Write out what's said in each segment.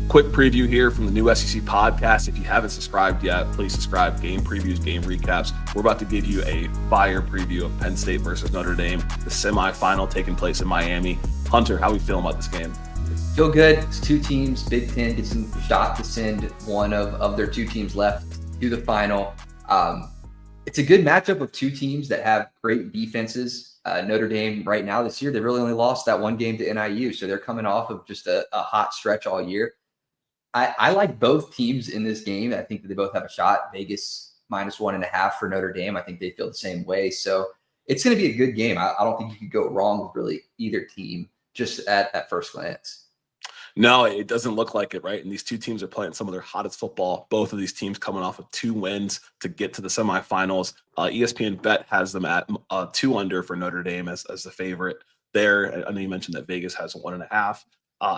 Quick preview here from the new SEC podcast. If you haven't subscribed yet, please subscribe. Game previews, game recaps. We're about to give you a fire preview of Penn State versus Notre Dame, the semifinal taking place in Miami. Hunter, how are we feeling about this game? Feel good. It's two teams. Big Ten gets a shot to send one of their two teams left to the final. It's a good matchup of two teams that have great defenses. Notre Dame right now this year, they really only lost that one game to NIU, so they're coming off of just a hot stretch all year. I like both teams in this game. I think that they both have a shot. Vegas -1.5 for Notre Dame. I think they feel the same way. So it's going to be a good game. I don't think you could go wrong with really either team just at first glance. No, it doesn't look like it, right? And these two teams are playing some of their hottest football. Both of these teams coming off of 2 wins to get to the semifinals. ESPN Bet has them at 2 under for Notre Dame as the favorite there. I know you mentioned that Vegas has 1.5.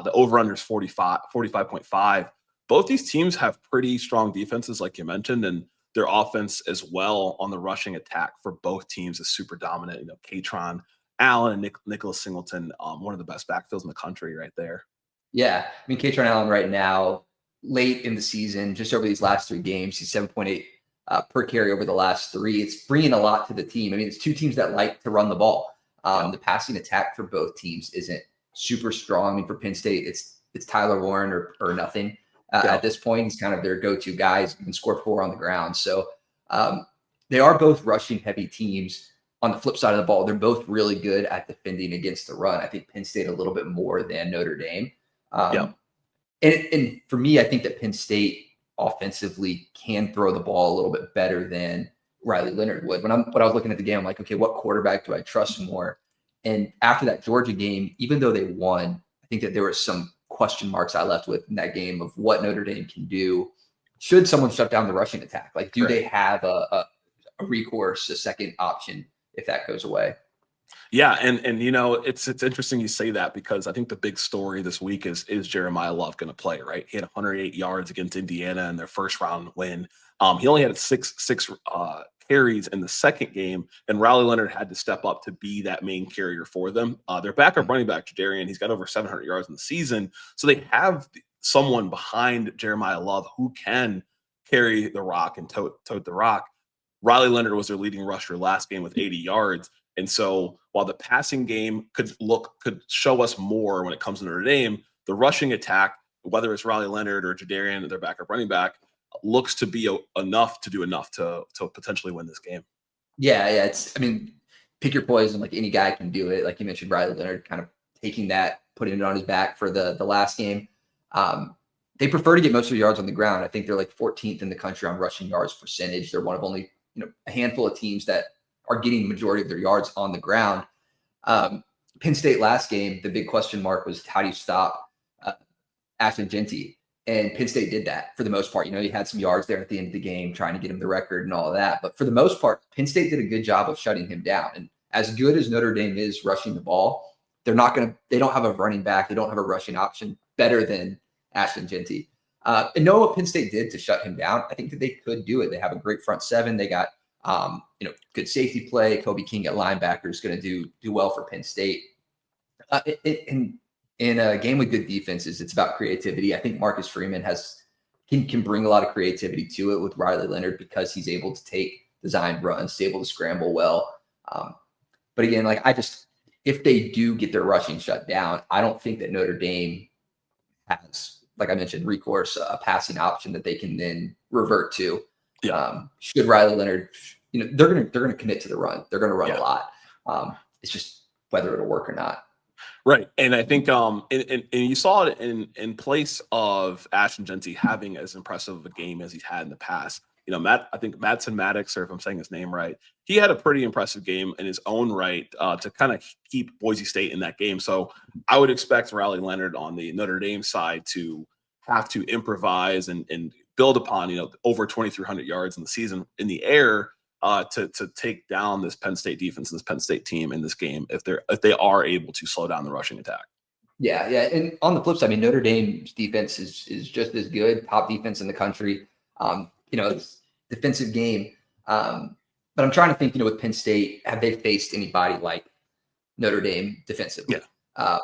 The over-under is 45.5. Both these teams have pretty strong defenses, like you mentioned, and their offense as well on the rushing attack for both teams is super dominant. You know, Katron Allen and Nicholas Singleton, one of the best backfields in the country right there. Yeah, I mean, Katron Allen right now, late in the season, just over these last 3 games, he's 7.8 per carry over the last 3. It's bringing a lot to the team. I mean, it's two teams that like to run the ball. The passing attack for both teams isn't super strong. I mean, for Penn State, it's Tyler Warren or nothing. At this point, he's kind of their go-to guys who can score 4 on the ground. So they are both rushing heavy teams. On the flip side of the ball, they're both really good at defending against the run. I think Penn State a little bit more than Notre Dame. And for me, I think that Penn State offensively can throw the ball a little bit better than Riley Leonard would. When I was looking at the game, I'm like, okay, what quarterback do I trust more? And after that Georgia game, even though they won, I think that there were some question marks I left with in that game of what Notre Dame can do. Should someone shut down the rushing attack? Like, do they have a recourse, a second option if that goes away? Yeah, and you know, it's interesting you say that because I think the big story this week is Jeremiah Love going to play, right? He had 108 yards against Indiana in their first round win. He only had six carries in the second game, and Riley Leonard had to step up to be that main carrier for them. Their backup running back, Jadarian, he's got over 700 yards in the season, so they have someone behind Jeremiah Love who can carry the rock and tote the rock. Riley Leonard was their leading rusher last game with 80 yards. And so while the passing game could show us more when it comes to Notre Dame, the rushing attack, whether it's Riley Leonard or Jadarian or their backup running back, looks to be enough to potentially win this game. Yeah. I mean, pick your poison. Like, any guy can do it. Like you mentioned, Riley Leonard kind of taking that, putting it on his back for the last game. They prefer to get most of their yards on the ground. I think they're like 14th in the country on rushing yards percentage. They're one of only a handful of teams that are getting the majority of their yards on the ground. Penn State last game, the big question mark was, how do you stop Ashton Jeanty? And Penn State did that for the most part. He had some yards there at the end of the game trying to get him the record and all of that. But for the most part, Penn State did a good job of shutting him down. And as good as Notre Dame is rushing the ball, they don't have a running back. They don't have a rushing option better than Ashton Jeanty. And know what Penn State did to shut him down. I think that they could do it. They have a great front seven. They got good safety play. Kobe King at linebacker is going to do well for Penn State. In a game with good defenses, it's about creativity. I think Marcus Freeman can bring a lot of creativity to it with Riley Leonard because he's able to take designed runs, able to scramble well. But again, if they do get their rushing shut down, I don't think that Notre Dame has, like I mentioned, recourse, a passing option that they can then revert to. Should Riley Leonard, they're gonna commit to the run. They're gonna run a lot. It's just whether it'll work or not. Right, and I think and you saw it in place of Ashton Jeanty having as impressive of a game as he's had in the past. I think Madsen Maddox, or if I'm saying his name right, he had a pretty impressive game in his own right to kind of keep Boise State in that game. So I would expect Riley Leonard on the Notre Dame side to have to improvise and build upon, over 2,300 yards in the season in the air to take down this Penn State defense and this Penn State team in this game if they are able to slow down the rushing attack. Yeah. And on the flip side, I mean, Notre Dame's defense is just as good, top defense in the country. It's defensive game. But I'm trying to think, with Penn State, have they faced anybody like Notre Dame defensively? Yeah.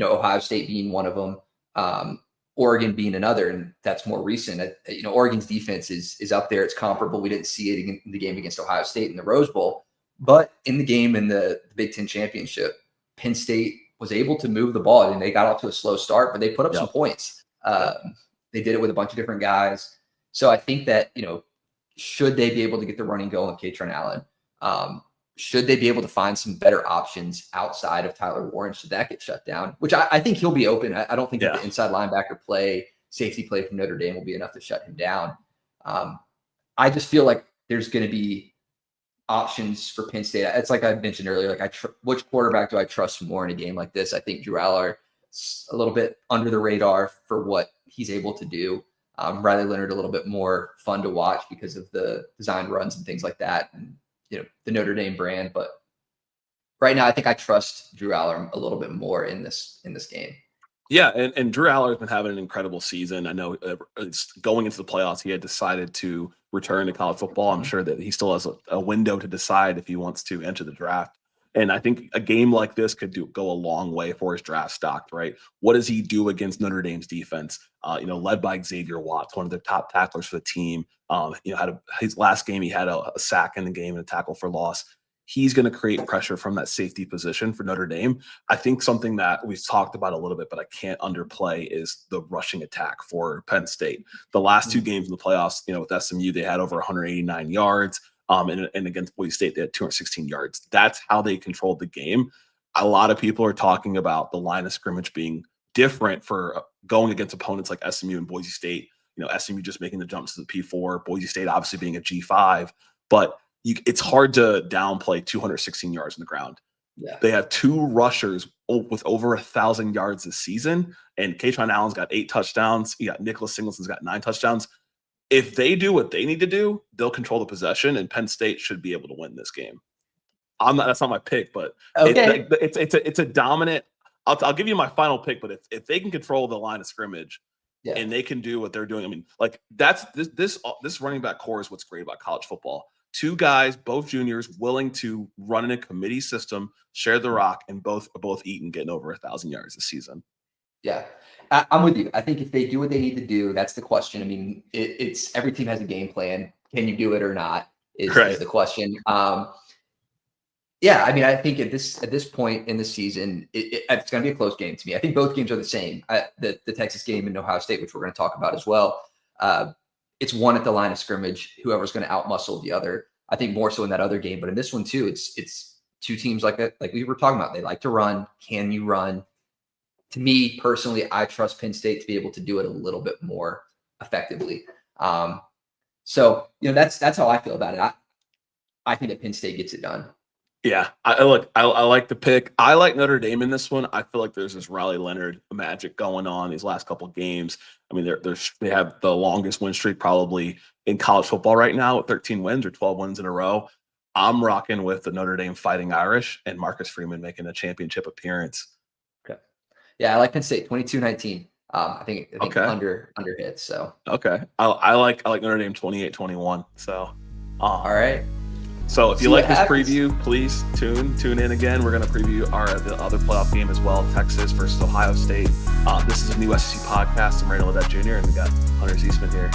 Ohio State being one of them. Oregon being another, and that's more recent. Oregon's defense is up there. It's comparable. We didn't see it in the game against Ohio State in the Rose Bowl, but in the game in the Big Ten championship, Penn State was able to move the ball, and they got off to a slow start, but they put up some points. They did it with a bunch of different guys. So I think that, should they be able to get the running going with Katron Allen? Should they be able to find some better options outside of Tyler Warren? Should that get shut down? Which I think he'll be open. I don't think that the inside linebacker safety play from Notre Dame will be enough to shut him down. I just feel like there's going to be options for Penn State. It's like I mentioned earlier, which quarterback do I trust more in a game like this? I think Drew Aller is a little bit under the radar for what he's able to do. Riley Leonard a little bit more fun to watch because of the design runs and things like that, and the Notre Dame brand. But right now, I think I trust Drew Aller a little bit more in this game. Yeah, and Drew Aller has been having an incredible season. I know going into the playoffs, he had decided to return to college football. I'm sure that he still has a window to decide if he wants to enter the draft. And I think a game like this could go a long way for his draft stock, right? What does he do against Notre Dame's defense? Led by Xavier Watts, one of the top tacklers for the team. His last game, he had a sack in the game and a tackle for loss. He's going to create pressure from that safety position for Notre Dame. I think something that we've talked about a little bit, but I can't underplay, is the rushing attack for Penn State. The last two games in the playoffs, with SMU, they had over 189 yards. And against Boise State, they had 216 yards. That's how they controlled the game. A lot of people are talking about the line of scrimmage being different for going against opponents like SMU and Boise State. SMU just making the jumps to the P4, Boise State obviously being a G5. But it's hard to downplay 216 yards on the ground. Yeah. They have two rushers with over 1,000 yards this season, and Katron Allen's got 8 touchdowns. You got Nicholas Singleton's got 9 touchdowns. If they do what they need to do, they'll control the possession, and Penn State should be able to win this game. That's not my pick, but it's a dominant. I'll give you my final pick, but if they can control the line of scrimmage, and they can do what they're doing, this running back core is what's great about college football. 2 guys, both juniors, willing to run in a committee system, share the rock, and both eating, getting over 1,000 yards this season. Yeah, I'm with you. I think if they do what they need to do, that's the question. It's every team has a game plan. Can you do it or not is the question. I think at this point in the season, it's going to be a close game to me. I think both games are the same. The Texas game and Ohio State, which we're going to talk about as well. It's one at the line of scrimmage, whoever's going to outmuscle the other. I think more so in that other game, but in this one too, it's 2 teams like we were talking about. They like to run. Can you run? To me personally, I trust Penn State to be able to do it a little bit more effectively. So that's how I feel about it. I think that Penn State gets it done. Yeah, I like the pick. I like Notre Dame in this one. I feel like there's this Riley Leonard magic going on these last couple of games. They have the longest win streak probably in college football right now with 13 wins or 12 wins in a row. I'm rocking with the Notre Dame Fighting Irish and Marcus Freeman making a championship appearance. Okay. Yeah, I like Penn State 22-19. I think under hits. So okay, I like Notre Dame 28-21. So all right. So if you like this preview, please tune in again. We're going to preview the other playoff game as well, Texas versus Ohio State. This is a new SEC podcast. I'm Randall Ledet Jr. and we got Hunter Ziesman here.